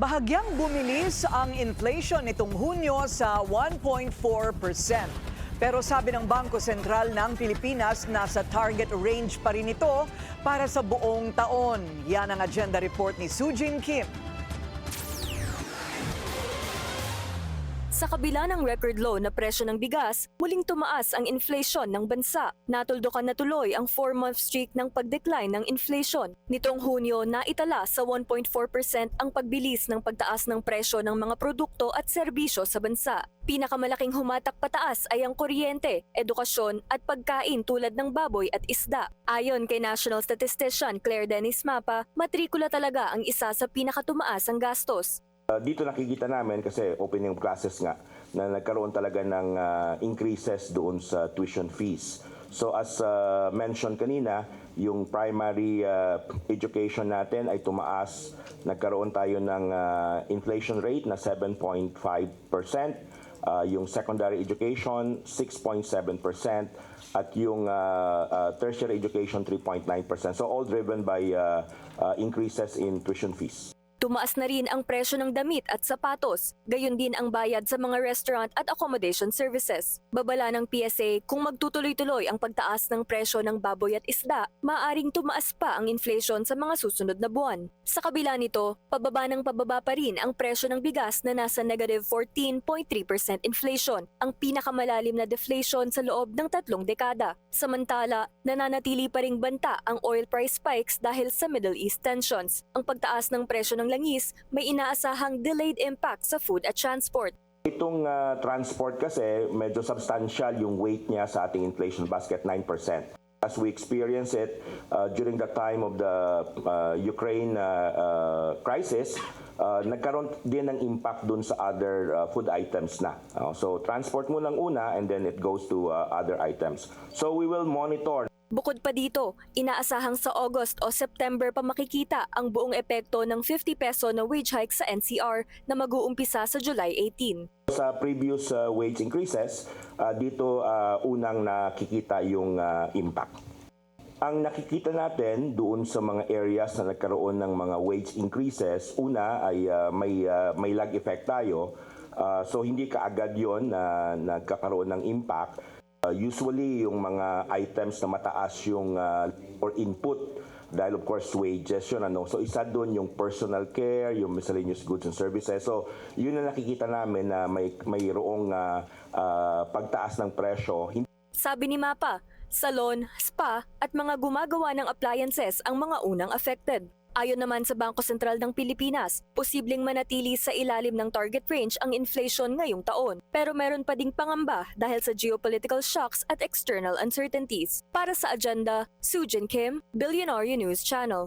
Bahagyang bumilis ang inflation nitong Hunyo sa 1.4%. Pero sabi ng Bangko Sentral ng Pilipinas, nasa target range pa rin ito para sa buong taon. Yan ang agenda report ni Sujin Kim. Sa kabila ng record low na presyo ng bigas, muling tumaas ang inflation ng bansa. Natuldukan na tuloy ang 4-month streak ng pag-decline ng inflation. Nitong Hunyo, naitala sa 1.4% ang pagbilis ng pagtaas ng presyo ng mga produkto at serbisyo sa bansa. Pinakamalaking humatak pataas ay ang kuryente, edukasyon at pagkain tulad ng baboy at isda. Ayon kay National Statistician Claire Dennis Mapa, matrikula talaga ang isa sa pinakatumaas ang gastos. Dito nakikita namin kasi open yung classes nga na nagkaroon talaga ng increases doon sa tuition fees. So as mentioned kanina, yung primary education natin ay tumaas. Nagkaroon tayo ng inflation rate na 7.5%. Yung secondary education 6.7% at yung tertiary education 3.9%. So all driven by increases in tuition fees. Tumaas na rin ang presyo ng damit at sapatos, gayon din ang bayad sa mga restaurant at accommodation services. Babala ng PSA, kung magtutuloy-tuloy ang pagtaas ng presyo ng baboy at isda, maaaring tumaas pa ang inflation sa mga susunod na buwan. Sa kabila nito, pababa pa rin ang presyo ng bigas na nasa negative 14.3% inflation, ang pinakamalalim na deflation sa loob ng 3 dekada. Samantala, nananatili pa ring banta ang oil price spikes dahil sa Middle East tensions. Ang pagtaas ng presyo ng langis, may inaasahang delayed impact sa food at transport. Itong transport kasi medyo substantial yung weight niya sa ating inflation basket, 9%. As we experience it during the time of the Ukraine crisis, nagkaroon din ng impact dun sa other food items na. So transport mo lang una and then it goes to other items. So we will monitor. Bukod pa dito, inaasahang sa August o September pa makikita ang buong epekto ng 50 peso na wage hike sa NCR na mag-uumpisa sa July 18. Sa previous wage increases, dito unang nakikita yung impact. Ang nakikita natin doon sa mga areas na nagkaroon ng mga wage increases, una ay may lag effect tayo. So hindi kaagad yon na nagkakaroon ng impact. Usually yung mga items na mataas yung or input dahil of course wages yun so isa doon yung personal care, yung miscellaneous goods and services. So yun na nakikita namin na mayroong pagtaas ng presyo. Sabi ni Mapa, salon, spa at mga gumagawa ng appliances ang mga unang affected. Ayon naman sa Bangko Sentral ng Pilipinas, posibleng manatili sa ilalim ng target range ang inflation ngayong taon. Pero meron pa ding pangamba dahil sa geopolitical shocks at external uncertainties. Para sa agenda, Sujin Kim, Billionaire News Channel.